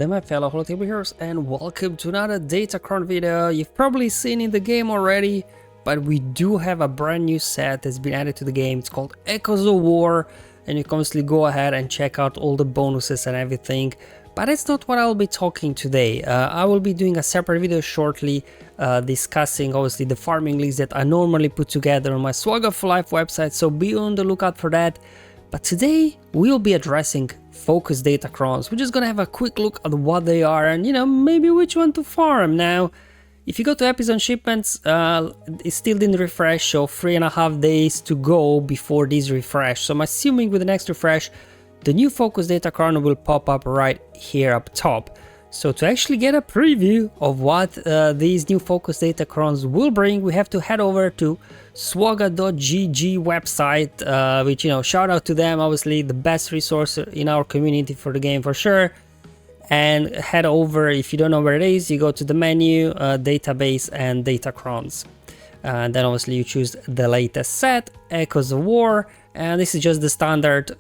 there my fellow holotable heroes, and welcome to another Datacron video. You've probably seen in the game already, but we do have a brand new set that's been added to the game. It's called Echoes of War, and you can obviously go ahead and check out all the bonuses and everything. But that's not what I'll be talking today. I will be doing a separate video shortly discussing obviously the farming leagues that I normally put together on my SWGOH for Life website, so be on the lookout for that. But today we'll be addressing focus Datacrons. We're just gonna have a quick look at what they are and, you know, maybe which one to farm. Now, if you go to episode shipments, it still didn't refresh, so 3.5 days to go before these refresh. So I'm assuming with the next refresh, the new focus Datacron will pop up right here up top. So to actually get a preview of what these new focus Datacrons will bring, we have to head over to SWGOH.gg website, which, you know, shout out to them, obviously the best resource in our community for the game for sure. And head over, if you don't know where it is, you go to the menu, database and Datacrons. And then obviously you choose the latest set, Echoes of War, and this is just the standard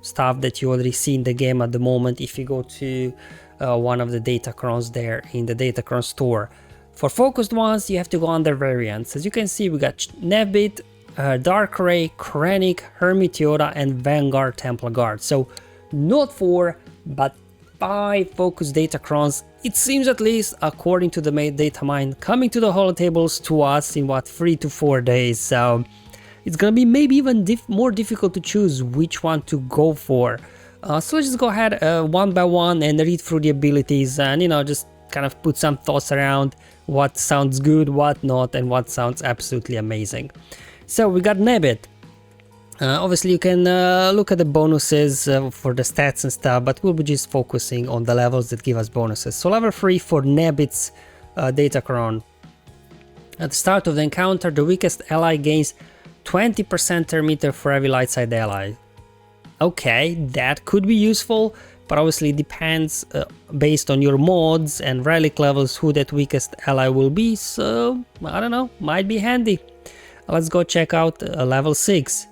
stuff that you already see in the game at the moment if you go to one of the Datacrons there in the Datacron store. For focused ones, you have to go under variants. As you can see, we got Nebbit, Dark Ray, Krennic, Hermit Yoda, and Vanguard Templar Guard. So not 4, but 5 focused Datacrons. It seems, at least according to the data mine, coming to the holotables to us in what, 3 to 4 days. So it's gonna be maybe even more difficult to choose which one to go for. So let's just go ahead one by one and read through the abilities and, you know, just kind of put some thoughts around what sounds good, what not, and what sounds absolutely amazing. So we got Nebbit. Obviously you can look at the bonuses for the stats and stuff, but we'll be just focusing on the levels that give us bonuses. So level 3 for Nebbit's Datacron. At the start of the encounter, the weakest ally gains 20% turn meter for every light side ally. Okay, that could be useful, but obviously it depends based on your mods and relic levels who that weakest ally will be, so I don't know, might be handy. Let's go check out level 6.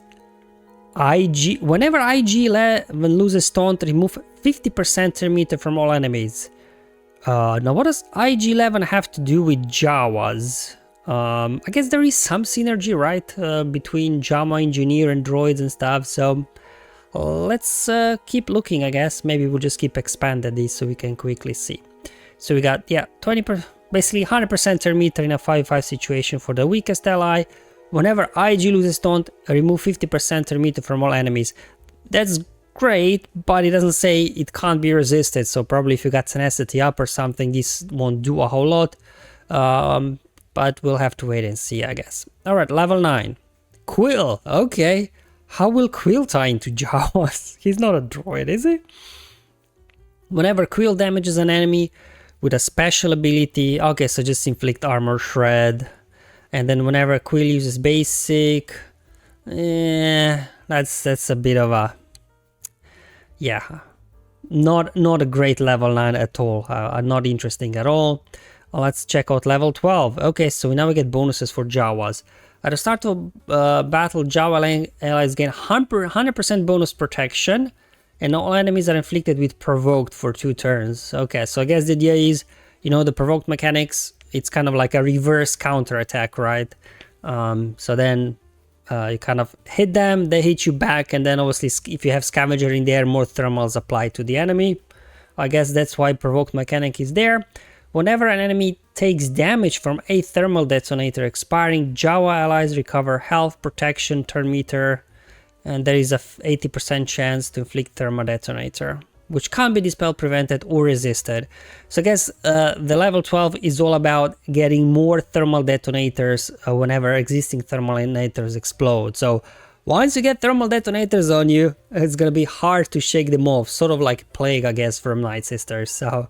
Whenever IG11 loses taunt, remove 50% turn meter from all enemies. Now what does IG11 have to do with Jawas? I guess there is some synergy, right, between Jama Engineer and droids and stuff, so let's keep looking. I guess maybe we'll just keep expanding this so we can quickly see. So we got, yeah, 20%, basically 100% turn meter in a 5-5 situation for the weakest ally. Whenever IG loses taunt, remove 50% turn meter from all enemies. That's great, but it doesn't say it can't be resisted, so probably if you got tenacity up or something, this won't do a whole lot. But we'll have to wait and see, I guess. Alright, level 9. Quill, okay. How will Quill tie into Jawas? He's not a droid, is he? Whenever Quill damages an enemy with a special ability, okay, so just inflict armor shred. And then whenever Quill uses basic, that's a bit of a, yeah, not a great level 9 at all. Not interesting at all. Let's check out level 12. Okay, so now we get bonuses for Jawas. At the start of battle, Jawa allies gain 100% bonus protection, and all enemies are inflicted with provoked for 2 turns. Okay, so I guess the idea is, you know, the provoked mechanics, it's kind of like a reverse counter attack, right? So then you kind of hit them, they hit you back, and then obviously if you have scavenger in there, more thermals apply to the enemy. I guess that's why provoked mechanic is there. Whenever an enemy takes damage from a thermal detonator expiring, Jawa allies recover health, protection, turn meter, and there is a 80% chance to inflict thermal detonator, which can't be dispelled, prevented, or resisted. So I guess the level 12 is all about getting more thermal detonators whenever existing thermal detonators explode. So once you get thermal detonators on you, it's gonna be hard to shake them off, sort of like Plague, I guess, from Night Sisters. So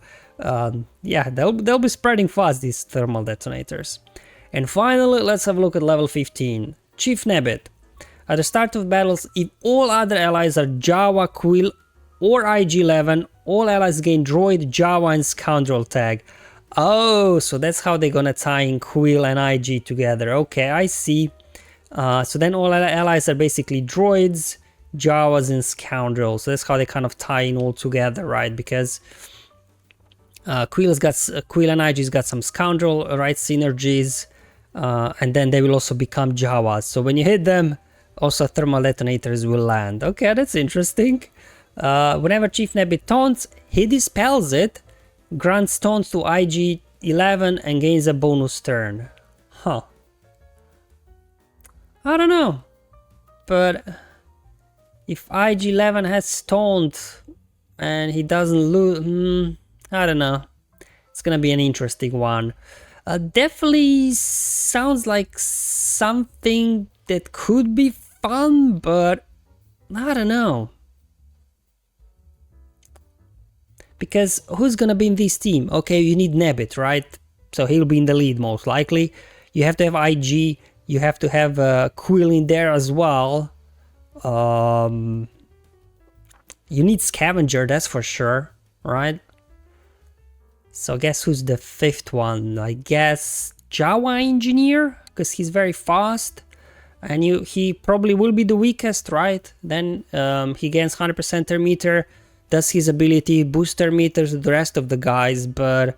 yeah, they'll be spreading fast, these thermal detonators. And finally, let's have a look at level 15, Chief Nebbit. At the start of battles, if all other allies are Jawa, Quill, or IG11, all allies gain droid, Jawa, and scoundrel tag. Oh, so that's how they're gonna tie in Quill and IG together. Okay, I see. So then all allies are basically droids, Jawas, and scoundrels. So that's how they kind of tie in all together, right? Because Quill and IG's got some Scoundrel, right, synergies, and then they will also become Jawas. So when you hit them, also thermal detonators will land. Okay, that's interesting. Whenever Chief Nebbit taunts, he dispels it, grants taunts to IG 11 and gains a bonus turn. Huh. I don't know. But if IG 11 has taunt and he doesn't lose, I don't know. It's gonna be an interesting one. Definitely sounds like something that could be fun, but I don't know. Because who's gonna be in this team? Okay, you need Nebbit, right? So he'll be in the lead most likely. You have to have IG, you have to have Quill in there as well. You need Scavenger, that's for sure, right? So guess who's the fifth one? I guess Jawa Engineer, because he's very fast. And he probably will be the weakest, right? Then he gains 100% their meter, does his ability, boost their meters to the rest of the guys, but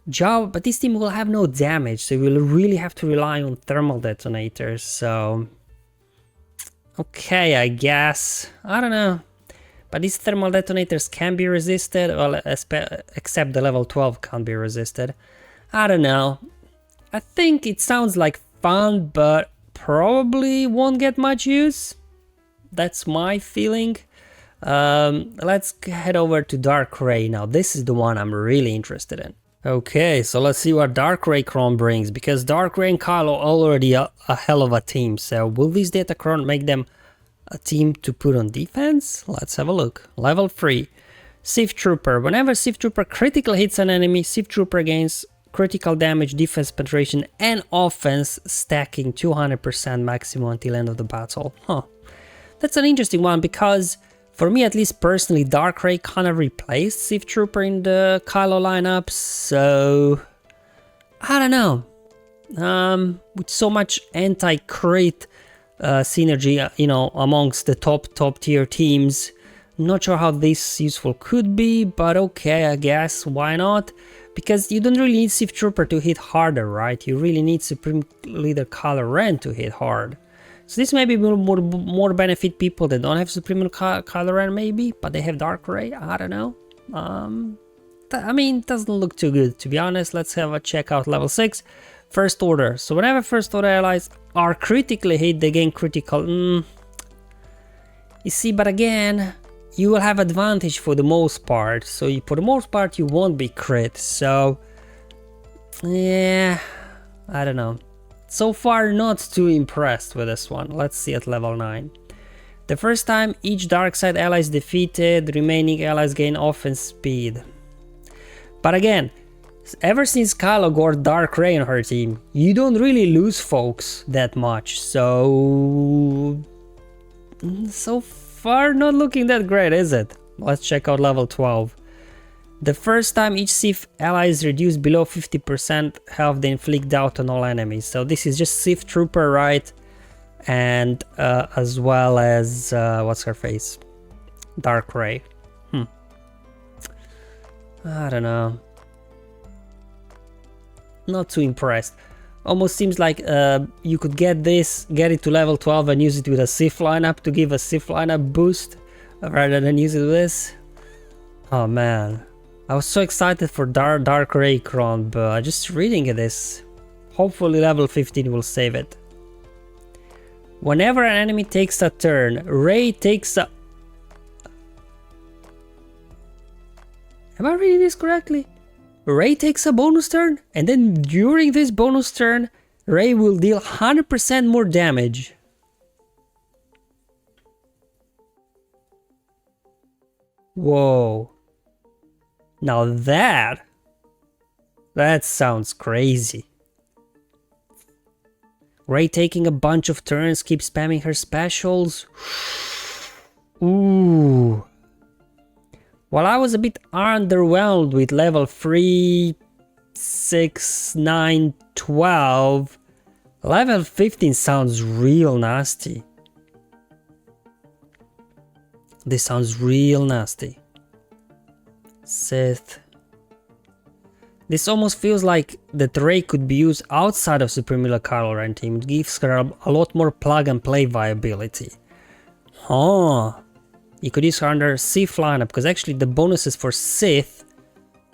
this team will have no damage, so we'll really have to rely on thermal detonators, so... Okay, I guess. I don't know. But these thermal detonators can be resisted, well, except the level 12 can't be resisted. I don't know. I think it sounds like fun, but probably won't get much use. That's my feeling. Let's head over to Dark Ray now. This is the one I'm really interested in. Okay, so let's see what Dark Ray Cron brings, because Dark Ray and Kylo are already a hell of a team. So will this Datacron make them a team to put on defense? Let's have a look. Level 3. Sith Trooper. Whenever Sith Trooper critical hits an enemy, Sith Trooper gains critical damage, defense penetration, and offense, stacking 200% maximum until end of the battle. Huh. That's an interesting one, because for me, at least personally, Dark Ray kind of replaced Sith Trooper in the Kylo lineup, so I don't know. With so much anti-crit synergy, you know, amongst the top tier teams, not sure how this useful could be, but okay, I guess, why not? Because you don't really need Sith Trooper to hit harder, right? You really need Supreme Leader Kylo Ren to hit hard. So this maybe will more benefit people that don't have Supreme Kylo Ren maybe, but they have Dark Ray, I don't know. I mean, it doesn't look too good, to be honest. Let's have a check out level 6. First Order. So whenever First Order allies are critically hit, they gain critical... You see, but again, you will have advantage for the most part. So for the most part, you won't be crit. So, yeah, I don't know. So far, not too impressed with this one. Let's see at level 9. The first time each dark side ally is defeated, remaining allies gain offense speed. But again, ever since Kylo got Dark Ray on her team, you don't really lose folks that much. So far not looking that great, is it? Let's check out level 12. The first time each Sith ally is reduced below 50% health, they inflict doubt on all enemies. So this is just Sith Trooper, right? And as well as, what's her face? Dark Ray. I don't know. Not too impressed. Almost seems like you could get it to level 12 and use it with a Sith lineup to give a Sith lineup boost rather than use it with this. Oh man. I was so excited for Dark Ray Cron, but just reading this, hopefully level 15 will save it. Whenever an enemy takes a turn, Ray takes a... Am I reading this correctly? Ray takes a bonus turn, and then during this bonus turn, Ray will deal 100% more damage. Whoa. Now that sounds crazy. Ray taking a bunch of turns, keep spamming her specials. Ooh. Well, I was a bit underwhelmed with level 3, 6, 9, 12. Level 15 sounds real nasty. This sounds real nasty. Sith. This almost feels like that Rey could be used outside of Supreme Kylo Ren team. It gives her a lot more plug and play viability. Huh. You could use her under Sith lineup, because actually the bonuses for Sith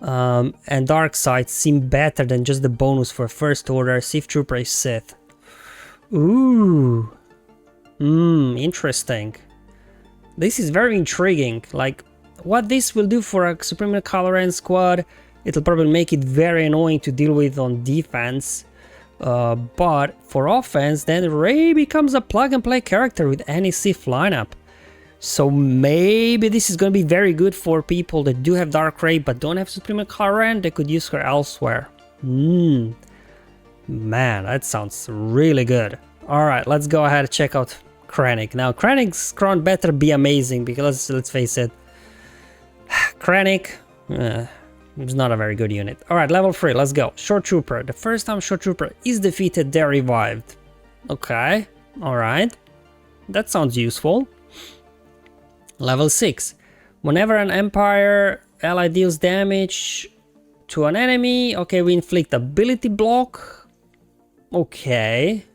and Dark Side seem better than just the bonus for First Order, Sith Trooper, Sith. Ooh. Interesting. This is very intriguing. Like, what this will do for a Supreme Kylo Ren squad, it'll probably make it very annoying to deal with on defense. But for offense, then Rey becomes a plug-and-play character with any Sith lineup. So maybe this is going to be very good for people that do have Dark Rey but don't have Supreme Kylo Ren. They could use her elsewhere. Man, that sounds really good. Alright, let's go ahead and check out Krennic. Now, Krennic's crown better be amazing, because let's face it, Krennic is not a very good unit. Alright, level 3, let's go. Short Trooper. The first time Short Trooper is defeated, they're revived. Okay, alright. That sounds useful. Level 6. Whenever an Empire ally deals damage to an enemy, okay, we inflict ability block. Okay.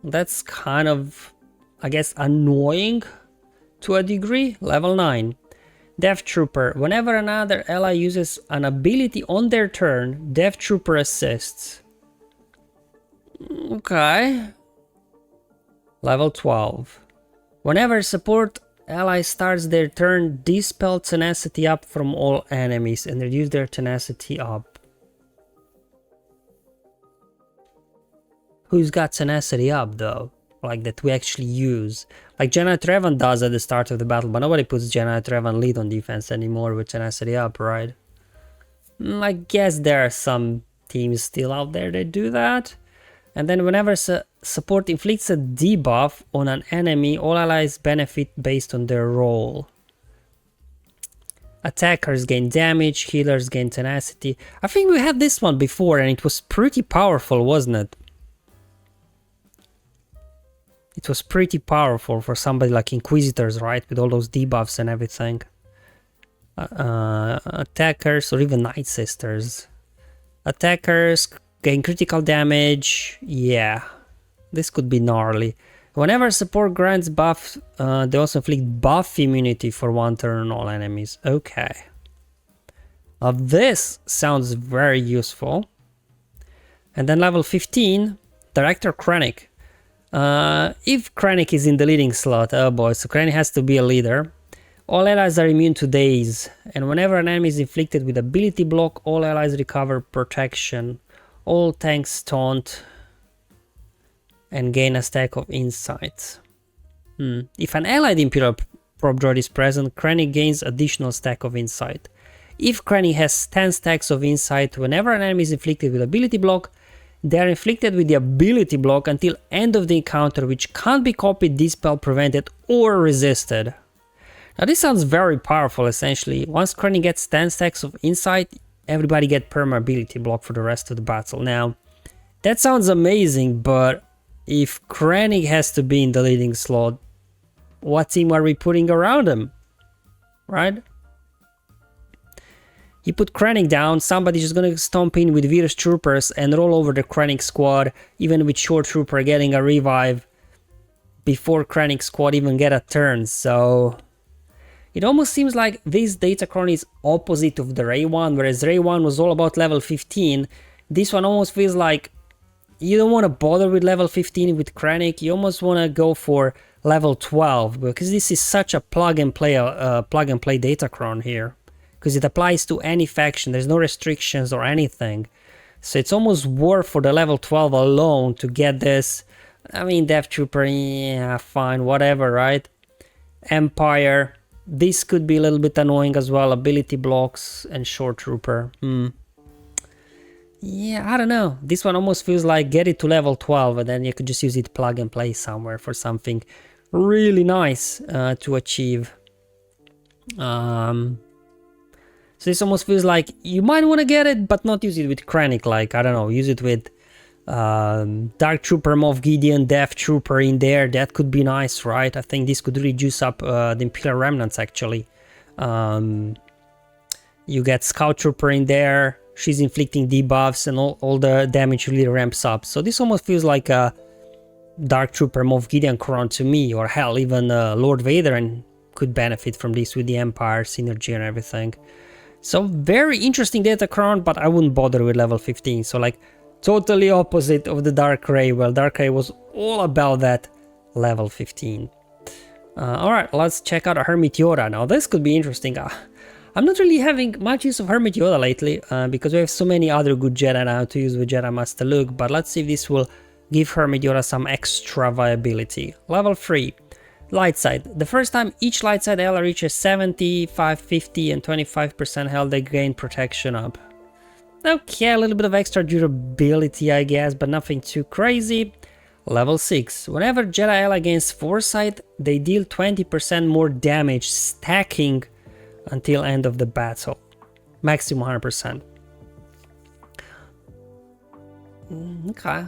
That's kind of, I guess, annoying to a degree. Level 9. Death Trooper. Whenever another ally uses an ability on their turn, Death Trooper assists. Okay. Level 12. Whenever support ally starts their turn, dispel tenacity up from all enemies and reduce their tenacity up. Who's got tenacity up though? Like that we actually use. Like Jedi Revan does at the start of the battle, but nobody puts Jedi Revan lead on defense anymore with tenacity up, right? I guess there are some teams still out there that do that. And then whenever support inflicts a debuff on an enemy, all allies benefit based on their role. Attackers gain damage, healers gain tenacity. I think we had this one before and it was pretty powerful, wasn't it? It was pretty powerful for somebody like Inquisitors, right? With all those debuffs and everything. Attackers or even Night Sisters. Attackers gain critical damage. Yeah, this could be gnarly. Whenever support grants buff, they also inflict buff immunity for one turn on all enemies. Okay. Now this sounds very useful. And then level 15, Director Krennic. If Krennic is in the leading slot, oh boy, so Krennic has to be a leader. All allies are immune to daze, and whenever an enemy is inflicted with ability block, all allies recover protection. All tanks taunt and gain a stack of insight. If an allied Imperial prop droid is present, Krennic gains additional stack of insight. If Krennic has 10 stacks of insight, whenever an enemy is inflicted with ability block, they are inflicted with the ability block until end of the encounter, which can't be copied, dispelled, prevented, or resisted. Now this sounds very powerful essentially. Once Krennic gets 10 stacks of insight, everybody get perma ability block for the rest of the battle. Now, that sounds amazing, but if Krennic has to be in the leading slot, what team are we putting around him? Right? You put Krennic down, somebody's just gonna stomp in with Virus Troopers and roll over the Krennic squad, even with Short Trooper getting a revive before Krennic squad even get a turn, so... It almost seems like this Datacron is opposite of the Rey one, whereas Rey one was all about level 15. This one almost feels like you don't want to bother with level 15 with Krennic, you almost want to go for level 12, because this is such a plug and play Datacron here. Because it applies to any faction, there's no restrictions or anything. So it's almost worth for the level 12 alone to get this. I mean, Death Trooper, yeah, fine, whatever, right? Empire. This could be a little bit annoying as well, ability blocks and Short Trooper. Yeah, I don't know. This one almost feels like get it to level 12 and then you could just use it plug and play somewhere for something really nice to achieve. So this almost feels like you might want to get it, but not use it with Krennic. Like, I don't know, use it with Dark Trooper, Moff Gideon, Death Trooper in there. That could be nice, right? I think this could really juice up the Imperial Remnants, actually. You get Scout Trooper in there, she's inflicting debuffs and all the damage really ramps up. So this almost feels like a Dark Trooper Moff Gideon Chron to me, or hell, even Lord Vader and could benefit from this with the Empire synergy and everything. So very interesting Datacron, but I wouldn't bother with level 15. So like totally opposite of the Dark Ray. Well, Dark Ray was all about that level 15. Alright, let's check out a Hermit Yoda. Now this could be interesting. I'm not really having much use of Hermit Yoda lately, because we have so many other good Jedi now to use with Jedi Master Luke, but let's see if this will give Hermit Yoda some extra viability. Level 3. Light side. The first time each light side ally reaches 75, 50 and 25% health, they gain protection up. Okay, a little bit of extra durability I guess, but nothing too crazy. Level 6. Whenever Jedi ally gains foresight, they deal 20% more damage, stacking until end of the battle. Maximum 100%. Okay.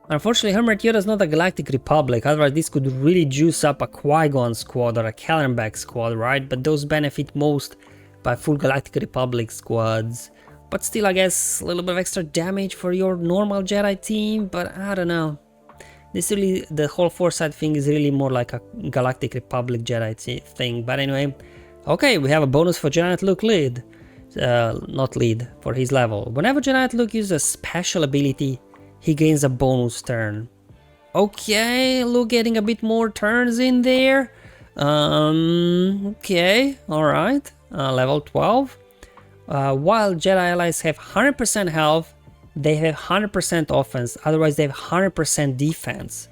Unfortunately, Hermit Yoda is not a Galactic Republic, otherwise this could really juice up a Qui-Gon squad or a Kellenbach squad, right? But those benefit most by full Galactic Republic squads. But still, I guess, a little bit of extra damage for your normal Jedi team, but I don't know. This really, the whole foresight thing is really more like a Galactic Republic Jedi thing. But anyway, okay, we have a bonus for Jedi Knight Luke lead. Not lead, for his level. Whenever Jedi Knight Luke uses a special ability, he gains a bonus turn. Okay, Luke getting a bit more turns in there. Okay, alright. Level 12. While Jedi allies have 100% health, they have 100% offense, otherwise they have 100% defense.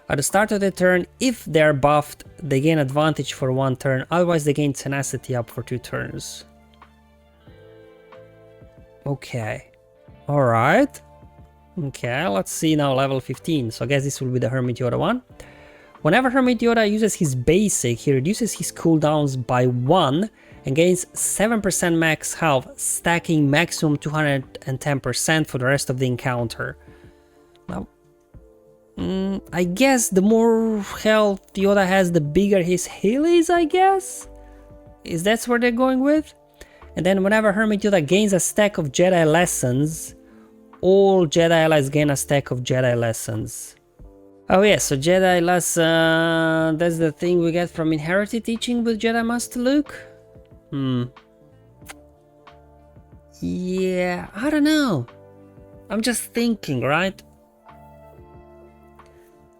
At the start of the turn, if they're buffed, they gain advantage for 1 turn, otherwise they gain tenacity up for 2 turns. Okay, alright. Okay, let's see now level 15, so I guess this will be the Hermit Yoda one. Whenever Hermit Yoda uses his basic, he reduces his cooldowns by 1 and gains 7% max health, stacking maximum 210% for the rest of the encounter. Now, I guess the more health Yoda has, the bigger his heal is, I guess? Is that where they're going with? And then whenever Hermit Yoda gains a stack of Jedi lessons, all Jedi allies gain a stack of Jedi lessons. Oh yeah, so Jedi lesson, that's the thing we get from inherited teaching with Jedi Master Luke? Yeah, I don't know. I'm just thinking, right?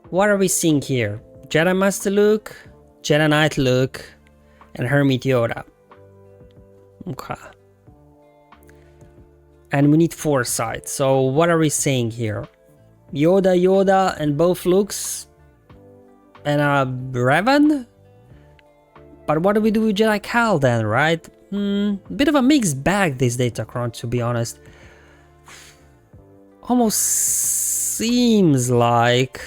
What are we seeing here? Jedi Master Luke, Jedi Knight Luke, and Hermit Yoda. Okay. And we need foresight, so what are we saying here? Yoda, and both Lukes, and a Revan? But what do we do with Jedi Cal then, right? Bit of a mixed bag this Datacron, to be honest. Almost seems like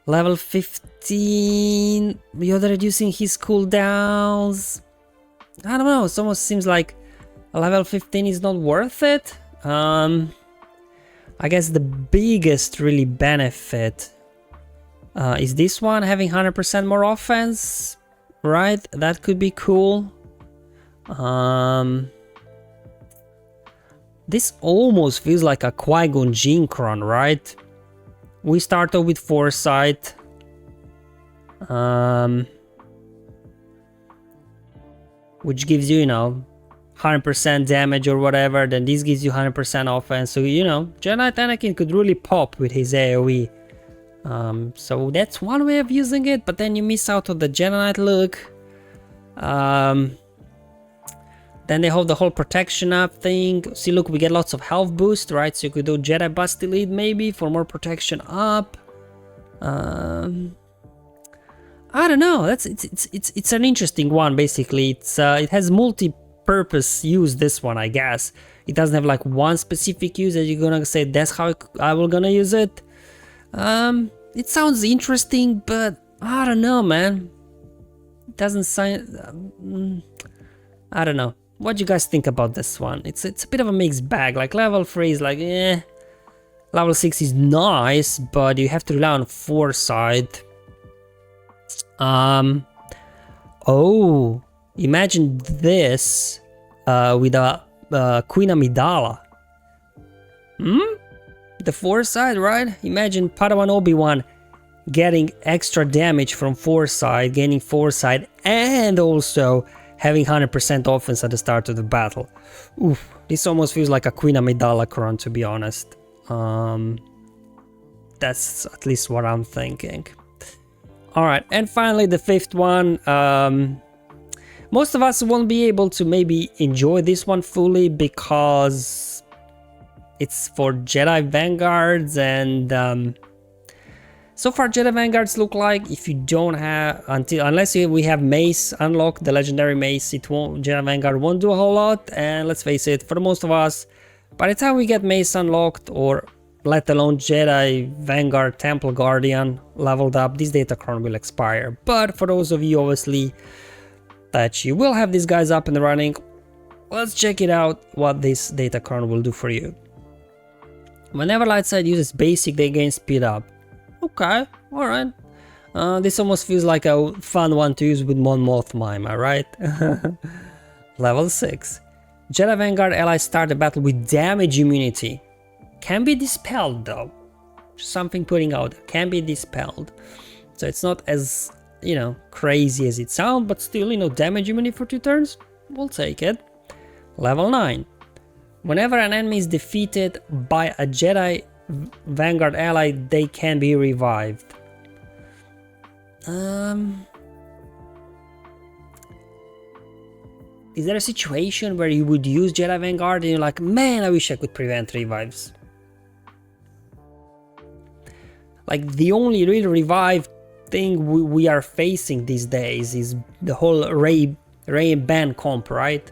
level 15, Yoda reducing his cooldowns. I don't know, it almost seems like level 15 is not worth it. I guess the biggest really benefit is this one, having 100% more offense, right? That could be cool. This almost feels like a Qui-Gon Jinn Chron, right? We start off with foresight. Which gives you, 100% damage or whatever, then this gives you 100% offense, so Jedi Knight Anakin could really pop with his AoE. So that's one way of using it, but then you miss out on the Jedi Knight Luke. Then they have the whole protection up thing. See, look, we get lots of health boost, right? So you could do Jedi Bust Elite maybe for more protection up. I don't know. It's an interesting one. Basically, it has multi-purpose use. This one, I guess, it doesn't have like one specific use that you're gonna say that's how I will gonna use it. It sounds interesting, but I don't know, man. It doesn't sound. I don't know. What do you guys think about this one? It's a bit of a mixed bag. Like level 3 is like level 6 is nice, but you have to rely on foresight. Oh, imagine this with a Queen Amidala. The foresight, right? Imagine Padawan Obi-Wan getting extra damage from foresight, gaining foresight, and also having 100% offense at the start of the battle. Oof, this almost feels like a Queen Amidala run, to be honest. That's at least what I'm thinking. Alright, and finally the fifth one. Most of us won't be able to maybe enjoy this one fully because it's for Jedi Vanguards, and so far Jedi Vanguards look like if you don't have unless we have Mace unlocked, the legendary Mace, Jedi Vanguard won't do a whole lot. And let's face it, for the most of us, by the time we get Mace unlocked, or let alone Jedi Vanguard Temple Guardian leveled up, this Datacron will expire. But for those of you obviously that you will have these guys up and running, let's check it out what this Datacron will do for you. Whenever light side uses basic, they gain speed up. Okay, alright. This almost feels like a fun one to use with Mon Mothma, am I right? Level 6. Jedi Vanguard allies start the battle with damage immunity. Can be dispelled though. Something putting out, can be dispelled. So it's not as, crazy as it sounds, but still, damage immunity for 2 turns, we'll take it. Level 9. Whenever an enemy is defeated by a Jedi Vanguard ally, they can be revived. Is there a situation where you would use Jedi Vanguard and you're like, man, I wish I could prevent revives? Like, the only real revive thing we are facing these days is the whole Rey and Ben comp, right?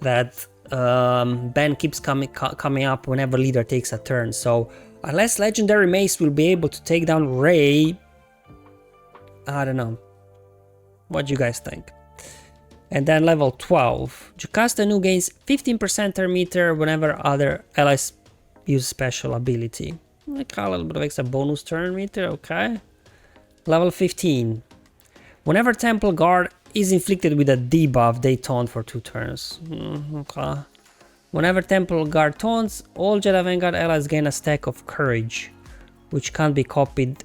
That Ben keeps coming up whenever leader takes a turn. So unless legendary Mace will be able to take down Rey, I don't know. What do you guys think? And then level 12. Jocasta Nu gains 15% turn meter whenever other allies use special ability. Like a little bit of extra bonus turn meter, okay. Level 15. Whenever Temple Guard is inflicted with a debuff, they taunt for 2 turns. Okay. Whenever Temple Guard taunts, all Jedi Vanguard allies gain a stack of courage, which can't be copied.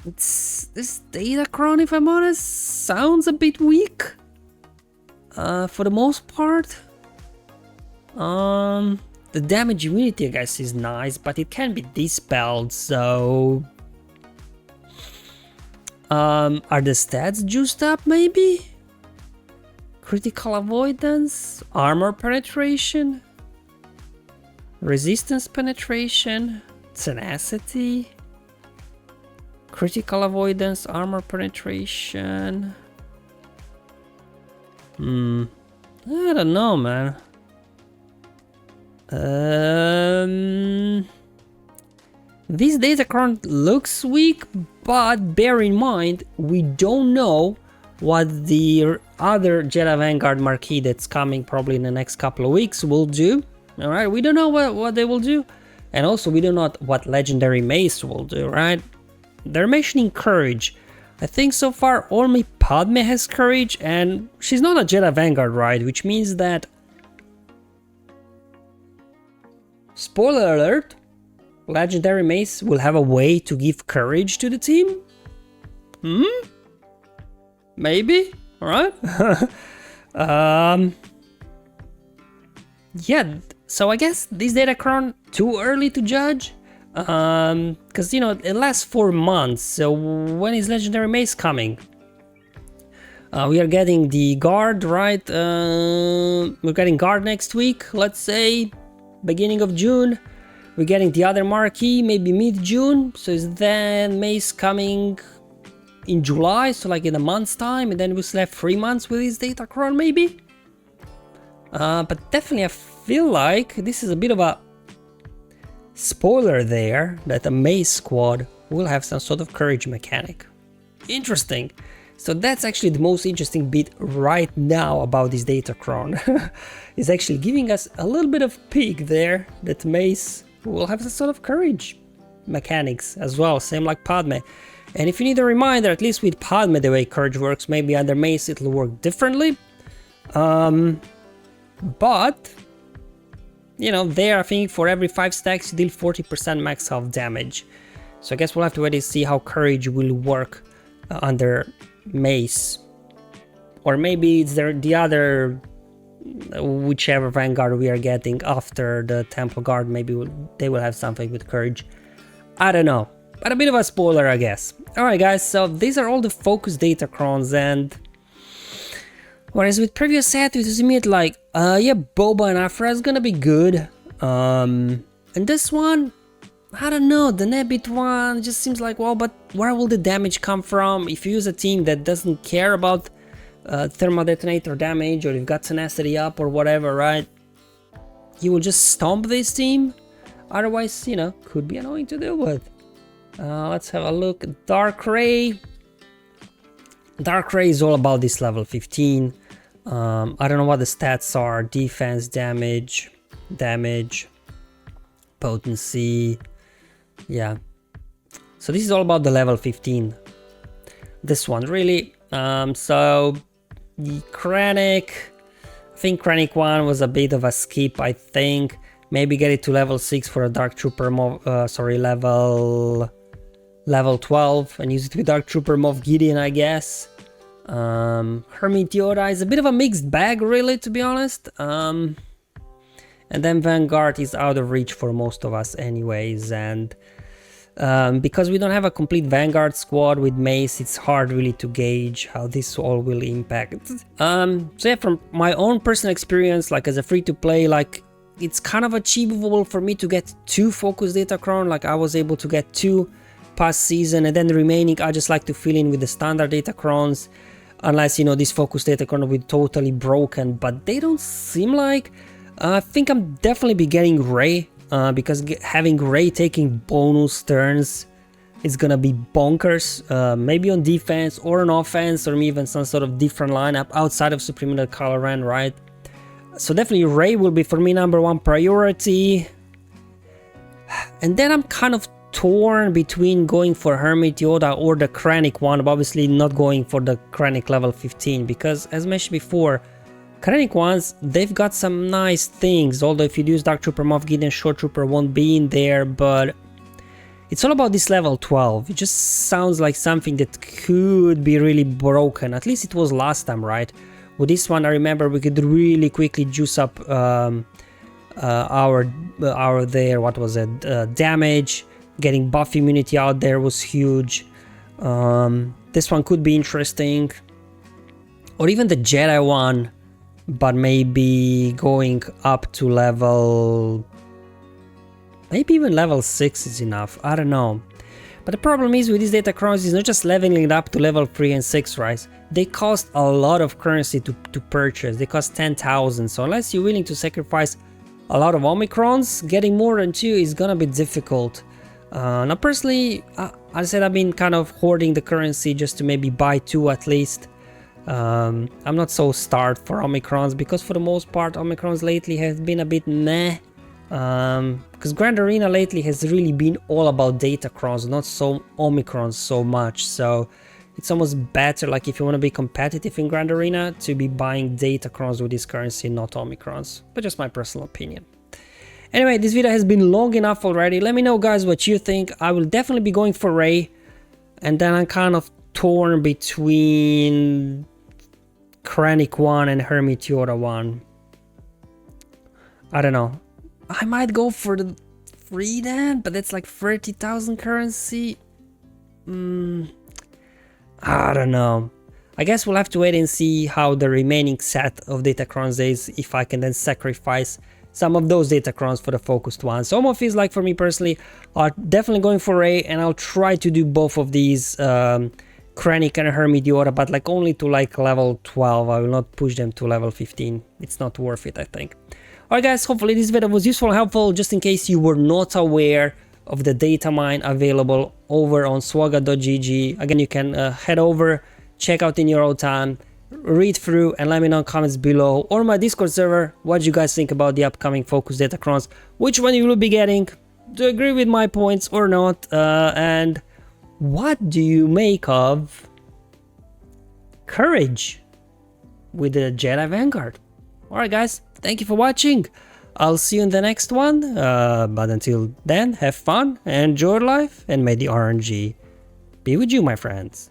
This Datacron, if I'm honest, sounds a bit weak. For the most part. The damage immunity, I guess, is nice, but it can be dispelled, so... are the stats juiced up, maybe? Critical avoidance, armor penetration, resistance penetration, tenacity, critical avoidance, armor penetration. I don't know, man. This Datacron looks weak, but bear in mind, we don't know what the other Jedi Vanguard Marquee that's coming probably in the next couple of weeks will do. Alright, we don't know what they will do. And also we don't know what Legendary Mace will do, right? They're mentioning courage. I think so far only Padme has courage, and she's not a Jedi Vanguard, right? Which means that... Spoiler alert! Legendary Mace will have a way to give courage to the team? Maybe? Alright. Yeah, so I guess this Datacron too early to judge. Because, it lasts 4 months, so when is Legendary Mace coming? We are getting the Guard, right? We're getting Guard next week, let's say, beginning of June. We're getting the other Marquee, maybe mid-June, so is then Mace coming in July, so like in a month's time, and then we still have 3 months with this Datacron, maybe? But definitely I feel like this is a bit of a spoiler there, that the Mace squad will have some sort of courage mechanic. Interesting. So that's actually the most interesting bit right now about this Datacron. It's actually giving us a little bit of peek there that Mace will have some sort of courage mechanics as well, same like Padme. And if you need a reminder, at least with Padme the way Courage works, maybe under Mace it'll work differently. But you know, there I think for every 5 stacks you deal 40% max health damage. So I guess we'll have to wait and see how Courage will work under Mace. Or maybe it's the other, whichever Vanguard we are getting after the Temple Guard, maybe they will have something with Courage. I don't know, but a bit of a spoiler I guess. Alright guys, so these are all the focus Datacrons, and whereas with previous set it was immediate like, yeah, Boba and Afra is gonna be good. And this one, I don't know, the Nebbit one just seems like, well, but where will the damage come from? If you use a team that doesn't care about thermal detonator damage, or you've got tenacity up or whatever, right? You will just stomp this team. Otherwise, you know, could be annoying to deal with. Let's have a look. Dark Ray. Dark Ray is all about this level 15. I don't know what the stats are. Defense, damage, potency. Yeah. So this is all about the level 15. This one really. So the Krennic, I think Krennic 1 was a bit of a skip, I think. Maybe get it to level 6 for a Dark Trooper, level 12, and use it with Dark Trooper Moff Gideon, I guess. Hermit Yoda is a bit of a mixed bag, really, to be honest. And then Vanguard is out of reach for most of us anyways, and because we don't have a complete Vanguard squad with Mace, it's hard really to gauge how this all will impact. So yeah, from my own personal experience, like as a free-to-play, like it's kind of achievable for me to get 2 focus Datacron. Like I was able to get 2 past season, and then the remaining I just like to fill in with the standard Datacrons, unless, you know, this focus Datacron will be totally broken, but they don't seem like. I think I'm definitely be getting Rey, because having Rey taking bonus turns is gonna be bonkers. Maybe on defense or on offense, or even some sort of different lineup outside of Supreme Leader Kylo Ren, right? So definitely Rey will be for me #1 priority. And then I'm kind of torn between going for Hermit Yoda or the Krennic one, but obviously not going for the Krennic level 15, because as mentioned before, Krennic ones, they've got some nice things, although if you use Dark Trooper Moff Gideon, Short Trooper won't be in there, but it's all about this level 12. It just sounds like something that could be really broken, at least it was last time, right? With this one, I remember we could really quickly juice up our there, what was it, damage. Getting buff immunity out there was huge. This one could be interesting, or even the Jedi one, but maybe going up to level, maybe even level 6 is enough, I don't know. But the problem is with these Datacrons is not just leveling it up to level 3 and 6, right? They cost a lot of currency to purchase. They cost 10,000, so unless you're willing to sacrifice a lot of Omicrons, getting more than 2 is gonna be difficult. Now personally, I said I've been kind of hoarding the currency just to maybe buy 2 at least. I'm not so starved for Omicrons, because for the most part Omicrons lately have been a bit meh. Because Grand Arena lately has really been all about Datacrons, not so Omicrons so much, so it's almost better, like if you want to be competitive in Grand Arena, to be buying Datacrons with this currency, not Omicrons, but just my personal opinion. Anyway, this video has been long enough already. Let me know, guys, what you think. I will definitely be going for Rey, and then I'm kind of torn between Krennic 1 and Hermit Yoda 1. I don't know. I might go for the 3 then, but that's like 30,000 currency. I don't know. I guess we'll have to wait and see how the remaining set of Datacrons is, if I can then sacrifice some of those Datacrons for the focused ones. So almost feels like for me personally, I'm definitely going for Rey, and I'll try to do both of these Krennic and Hermit Yoda, but like only to like level 12. I will not push them to level 15. It's not worth it, I think. Alright guys, hopefully this video was useful and helpful, just in case you were not aware of the data mine available over on SWGOH.gg. Again, you can head over, check out in your own time, read through, and let me know in comments below, or my Discord server, what you guys think about the upcoming Focus Datacrons, which one you will be getting, to agree with my points or not, and what do you make of courage with the Jedi Vanguard? Alright guys, thank you for watching. I'll see you in the next one, but until then, have fun, enjoy life, and may the RNG be with you, my friends.